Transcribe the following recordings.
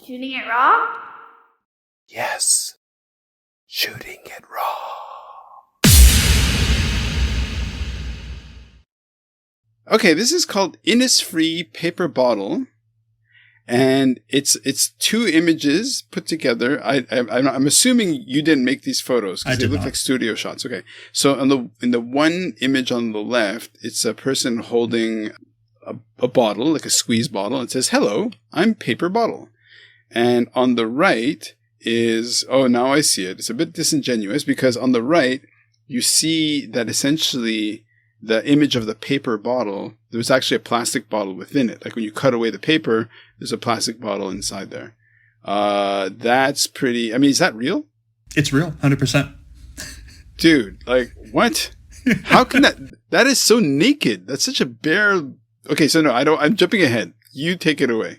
Shooting it raw? Yes. Shooting it raw. Okay, this is called Innisfree Paper Bottle. And it's two images put together. I'm assuming you didn't make these photos because they look like studio shots. Okay, so in the one image on the left, it's a person holding a bottle, like a squeeze bottle. It says, "Hello, I'm Paper Bottle." And on the right is, oh, now I see it. It's a bit disingenuous because on the right you see that essentially the image of the paper bottle, there's actually a plastic bottle within it. Like when you cut away the paper, there's a plastic bottle inside there. That's pretty, I mean, is that real? It's real, 100%. Dude, like, what? How can that is so naked. That's such a bare, okay, so no, I'm jumping ahead. You take it away.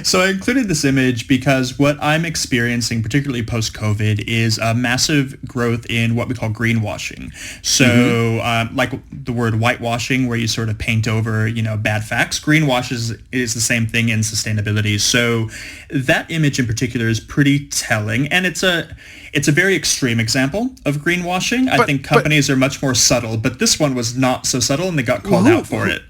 So I included this image because what I'm experiencing, particularly post-COVID, is a massive growth in what we call greenwashing. So like the word whitewashing, where you sort of paint over, bad facts. Greenwash is the same thing in sustainability. So that image in particular is pretty telling. And it's a very extreme example of greenwashing. I think companies are much more subtle, but this one was not so subtle and they got called out for it.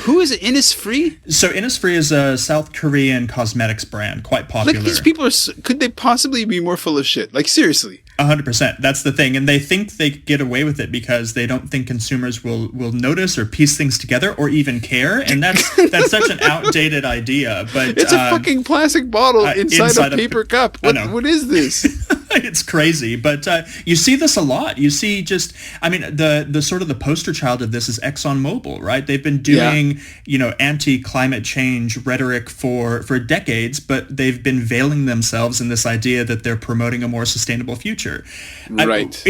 Who is it? Innisfree? So Innisfree is a South Korean cosmetics brand, quite popular. Like these people could they possibly be more full of shit? Like seriously. 100%. That's the thing. And they think they get away with it because they don't think consumers will notice or piece things together or even care. And that's such an outdated idea. But it's a fucking plastic bottle inside a paper cup. What is this? It's crazy. But you see this a lot. You see the sort of the poster child of this is ExxonMobil, right? They've been doing, anti-climate change rhetoric for decades, but they've been veiling themselves in this idea that they're promoting a more sustainable future. Right.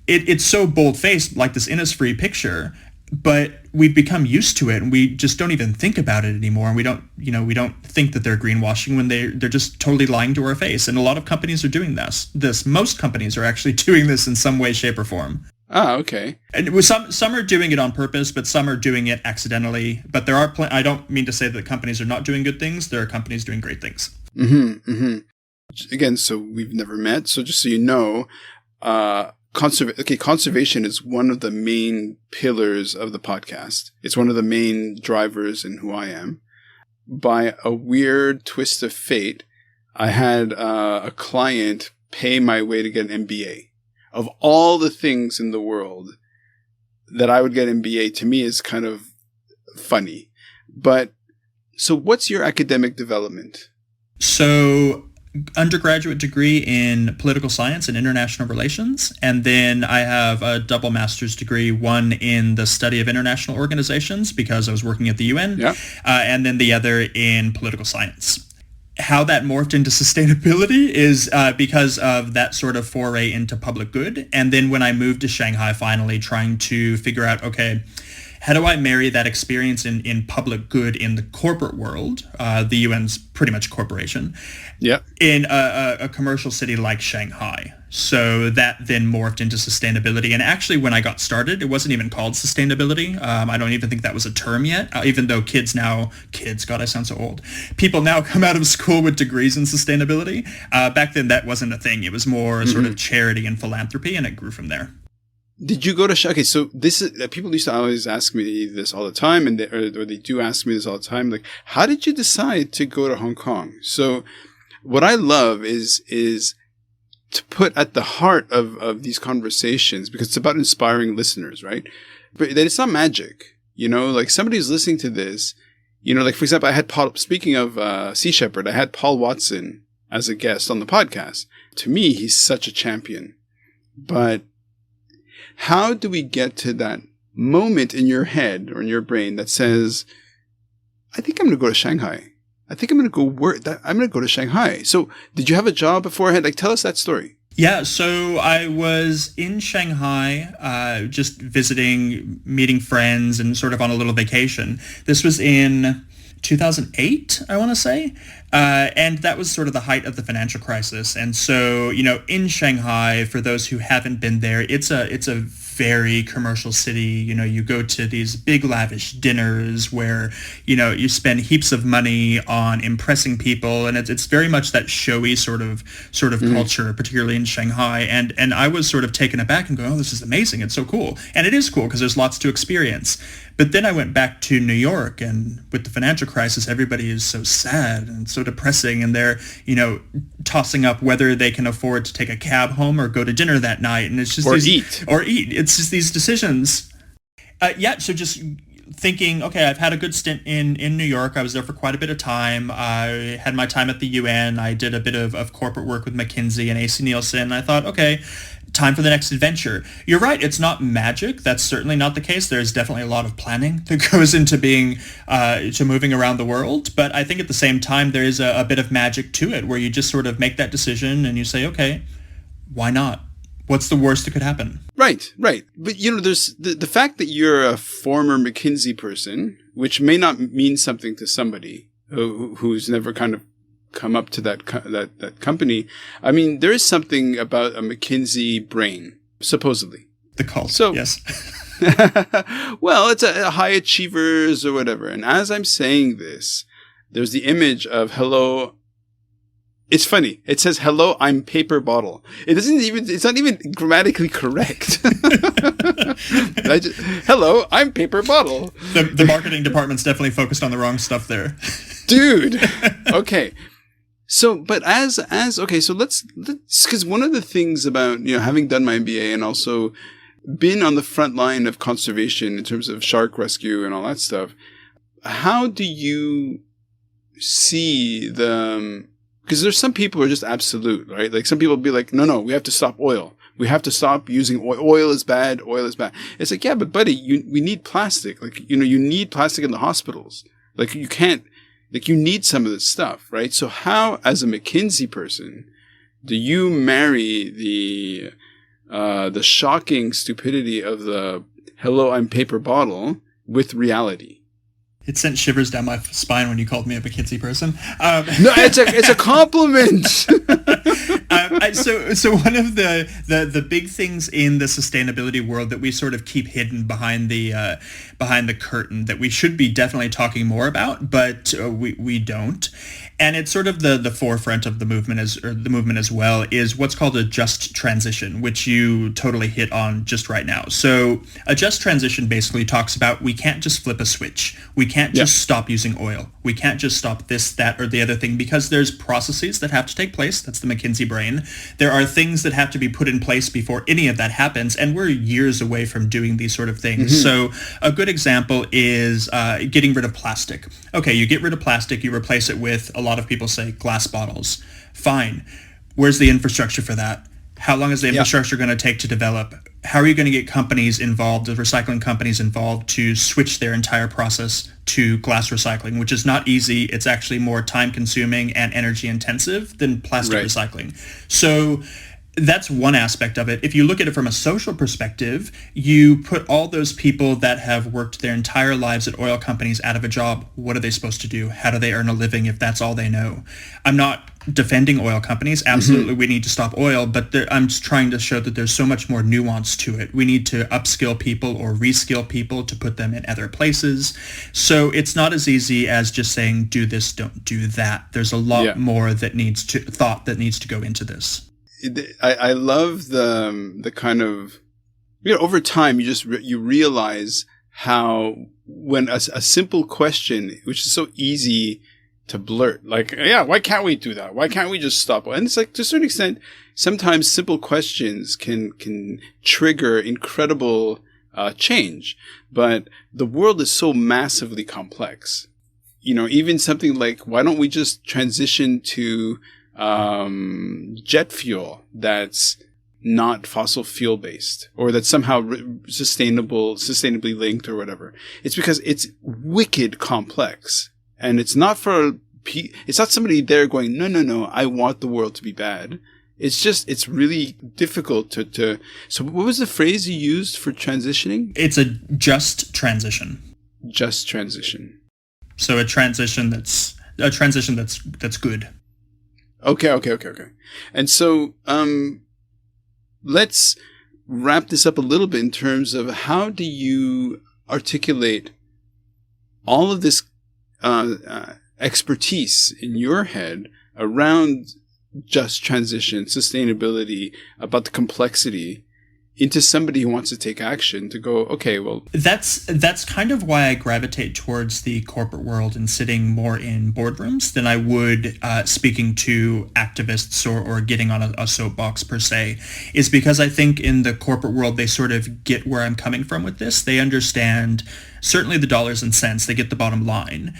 It's so bold-faced, like this Innisfree picture, but we've become used to it, and we just don't even think about it anymore. And we don't think that they're greenwashing when they're just totally lying to our face. And a lot of companies are doing this. Most companies are actually doing this in some way, shape, or form. Ah, okay. And some are doing it on purpose, but some are doing it accidentally. But there are I don't mean to say that companies are not doing good things. There are companies doing great things. Mm-hmm. Mm-hmm. Again, so we've never met. So just so you know, conservation is one of the main pillars of the podcast. It's one of the main drivers in who I am. By a weird twist of fate, I had a client pay my way to get an MBA. Of all the things in the world that I would get an MBA, to me is kind of funny. But so what's your academic development? So undergraduate degree in political science and international relations. And then I have a double master's degree, one in the study of international organizations because I was working at the UN, and then the other in political science. How that morphed into sustainability is because of that sort of foray into public good. And then when I moved to Shanghai, finally trying to figure out, okay, how do I marry that experience in public good in the corporate world? The UN's pretty much a corporation. Yeah. In a commercial city like Shanghai. So that then morphed into sustainability. And actually, when I got started, it wasn't even called sustainability. I don't even think that was a term yet, even though God, I sound so old. People now come out of school with degrees in sustainability. Back then, that wasn't a thing. It was more sort of charity and philanthropy, and it grew from there. Did you go to Shanghai? Okay, so this is people used to always ask me this all the time, and they do ask me this all the time. Like, how did you decide to go to Hong Kong? So, what I love is to put at the heart of these conversations, because it's about inspiring listeners, right? But that it's not magic, Like somebody's listening to this, Like for example, I had Paul. Speaking of Sea Shepherd, I had Paul Watson as a guest on the podcast. To me, he's such a champion, but how do we get to that moment in your head or in your brain that says, I think I'm going to go to Shanghai. I think I'm going to go work. I'm going to go to Shanghai. So did you have a job beforehand? Like, tell us that story. Yeah, so I was in Shanghai, just visiting, meeting friends, and sort of on a little vacation. This was in 2008, I want to say. And that was sort of the height of the financial crisis. And so, in Shanghai, for those who haven't been there, it's a very commercial city. You go to these big lavish dinners where, you spend heaps of money on impressing people. And it's very much that showy sort of culture, particularly in Shanghai. And I was sort of taken aback and going, oh, this is amazing. It's so cool. And it is cool because there's lots to experience. But then I went back to New York, and with the financial crisis, everybody is so sad and so depressing, and they're, tossing up whether they can afford to take a cab home or go to dinner that night, and it's just eat. It's just these decisions. So just thinking, okay, I've had a good stint in New York. I was there for quite a bit of time. I had my time at the UN. I did a bit of corporate work with McKinsey and AC Nielsen. I thought, okay, time for the next adventure. You're right, it's not magic. That's certainly not the case. There's definitely a lot of planning that goes into to moving around the world. But I think at the same time, there is a bit of magic to it where you just sort of make that decision and you say, okay, why not? What's the worst that could happen? Right. But, there's the fact that you're a former McKinsey person, which may not mean something to somebody who's never kind of come up to that company. I mean, there is something about a McKinsey brain, supposedly. The cult, so, yes. Well, it's a high achievers or whatever. And as I'm saying this, there's the image of hello. It's funny. It says, hello, I'm paper bottle. It's not even grammatically correct. Hello, I'm paper bottle. The marketing department's definitely focused on the wrong stuff there. Dude. Okay. So, but okay, so let's, because one of the things about, having done my MBA and also been on the front line of conservation in terms of shark rescue and all that stuff, how do you see because there's some people who are just absolute, right? Like some people be like, no, we have to stop oil. We have to stop using oil. Oil is bad. It's like, yeah, but buddy, we need plastic. Like, you need plastic in the hospitals. Like you can't, like you need some of this stuff, right? So how, as a McKinsey person, do you marry the shocking stupidity of the hello, I'm paper bottle with reality? It sent shivers down my spine when you called me a McKinsey person. No, it's a compliment. So one of the big things in the sustainability world that we sort of keep hidden behind the curtain that we should be definitely talking more about, but we don't. And it's sort of the forefront of the movement as well is what's called a just transition, which you totally hit on just right now. So a just transition basically talks about we can't just flip a switch. We can't just stop using oil. We can't just stop this, that, or the other thing because there's processes that have to take place. That's the McKinsey brain. There are things that have to be put in place before any of that happens, and we're years away from doing these sort of things. Mm-hmm. So a good example is getting rid of plastic. Okay, you get rid of plastic, you replace it with a lot of people say glass bottles. Fine. Where's the infrastructure for that? How long is the infrastructure going to take to develop? How are you going to get companies involved, the recycling companies involved, to switch their entire process to glass recycling, which is not easy. It's actually more time consuming and energy intensive than plastic recycling. So that's one aspect of it. If you look at it from a social perspective, you put all those people that have worked their entire lives at oil companies out of a job. What are they supposed to do? How do they earn a living if that's all they know? I'm not defending oil companies. Absolutely, we need to stop oil, but I'm just trying to show that there's so much more nuance to it. We need to upskill people or reskill people to put them in other places. So it's not as easy as just saying, do this, don't do that. There's a lot more that needs to go into this. I love the kind of, over time, you realize how when a simple question, which is so easy to blurt, like, why can't we do that? Why can't we just stop? And it's like, to a certain extent, sometimes simple questions can trigger incredible change. But the world is so massively complex. Even something like, why don't we just transition to jet fuel that's not fossil fuel based or that's somehow sustainably linked or whatever? It's because it's wicked complex, and it's not somebody there going, no, I want the world to be bad. It's really difficult to. So what was the phrase you used for transitioning? It's a just transition. Just transition. So a transition that's good. Okay. And so let's wrap this up a little bit in terms of how do you articulate all of this expertise in your head around just transition, sustainability, about the complexity, into somebody who wants to take action to go, okay, well, that's kind of why I gravitate towards the corporate world and sitting more in boardrooms than I would speaking to activists or getting on a soapbox per se, is because I think in the corporate world they sort of get where I'm coming from with this. They understand certainly the dollars and cents. They get the bottom line.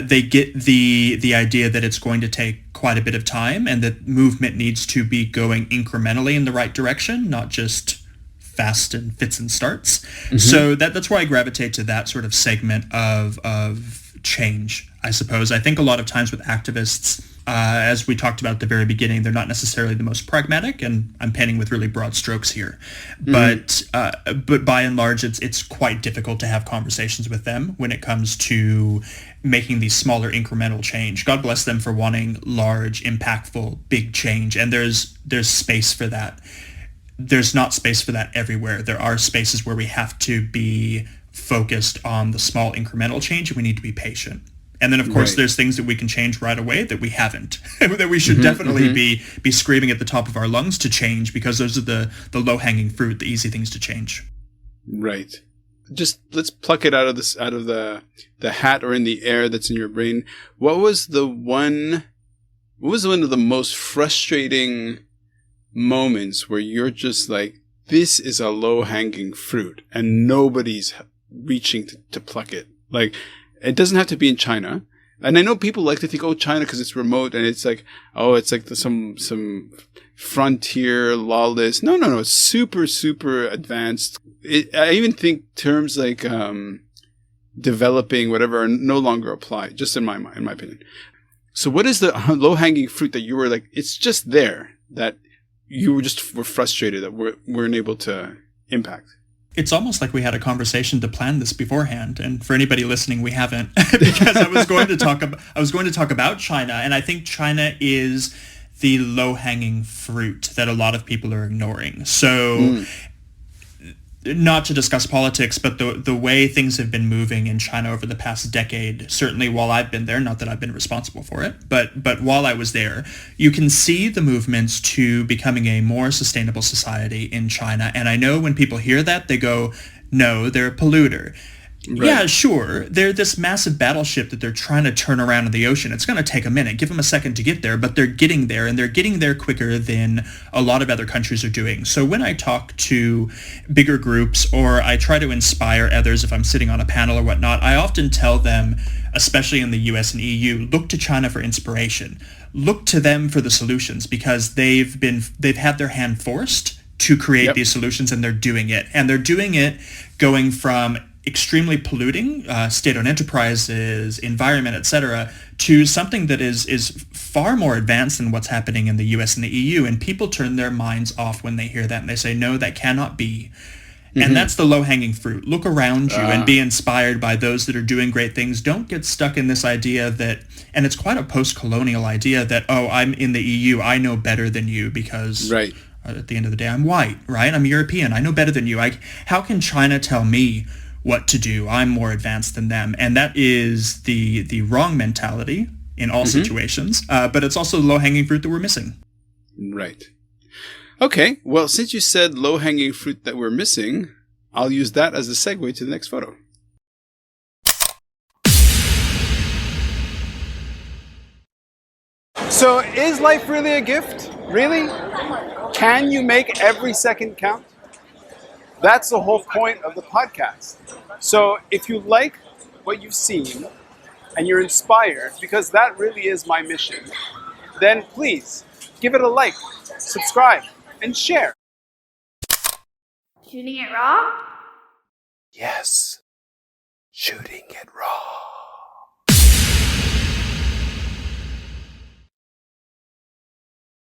They get the idea that it's going to take quite a bit of time and that movement needs to be going incrementally in the right direction, not just fast and fits and starts. Mm-hmm. So that's why I gravitate to that sort of segment of change, I suppose. I think a lot of times with activists, as we talked about at the very beginning, they're not necessarily the most pragmatic, and I'm painting with really broad strokes here. Mm-hmm. But by and large, it's quite difficult to have conversations with them when it comes to making these smaller incremental change. God bless them for wanting large, impactful, big change, and there's space for that. There's not space for that everywhere. There are spaces where we have to be focused on the small incremental change, and we need to be patient. And then, of course, there's things that we can change right away that we haven't, that we should definitely be screaming at the top of our lungs to change, because those are the low-hanging fruit, the easy things to change. Right. Just let's pluck it out of the hat or in the air that's in your brain. What was one of the most frustrating moments where you're just like, this is a low-hanging fruit and nobody's reaching to pluck it? Like, it doesn't have to be in China. And I know people like to think, oh, China, because it's remote, and it's like, oh, it's like some frontier, lawless. No. It's super, super advanced. I even think terms like developing, whatever, no longer apply, just in my opinion. So what is the low-hanging fruit that you were like, it's just there, that you were frustrated that weren't able to impact? It's almost like we had a conversation to plan this beforehand, and for anybody listening, we haven't, because I was going to talk about China, and I think China is the low-hanging fruit that a lot of people are ignoring. So, not to discuss politics, but the way things have been moving in China over the past decade, certainly while I've been there, not that I've been responsible for it, but while I was there, you can see the movements to becoming a more sustainable society in China. And I know when people hear that, they go, no, they're a polluter. Right. Yeah, sure. They're this massive battleship that they're trying to turn around in the ocean. It's going to take a minute. Give them a second to get there, but they're getting there, and they're getting there quicker than a lot of other countries are doing. So when I talk to bigger groups, or I try to inspire others if I'm sitting on a panel or whatnot, I often tell them, especially in the US and EU, look to China for inspiration. Look to them for the solutions, because they've had their hand forced to create these solutions, and they're doing it. And they're doing it going from extremely polluting state-owned enterprises, environment, etc., to something that is far more advanced than what's happening in the US and the EU. And people turn their minds off when they hear that, and they say, no, that cannot be. Mm-hmm. And that's the low-hanging fruit. Look around you and be inspired by those that are doing great things. Don't get stuck in this idea that, and it's quite a post-colonial idea, that, oh, I'm in the EU, I know better than you because at the end of the day, I'm white, right? I'm European, I know better than you. How can China tell me what to do? I'm more advanced than them. And that is the wrong mentality in all situations, but it's also the low-hanging fruit that we're missing. Right. Okay, well, since you said low-hanging fruit that we're missing, I'll use that as a segue to the next photo. So, is life really a gift? Really? Can you make every second count? That's the whole point of the podcast. So if you like what you've seen and you're inspired, because that really is my mission, then please give it a like, subscribe, and share. Shooting it raw? Yes. Shooting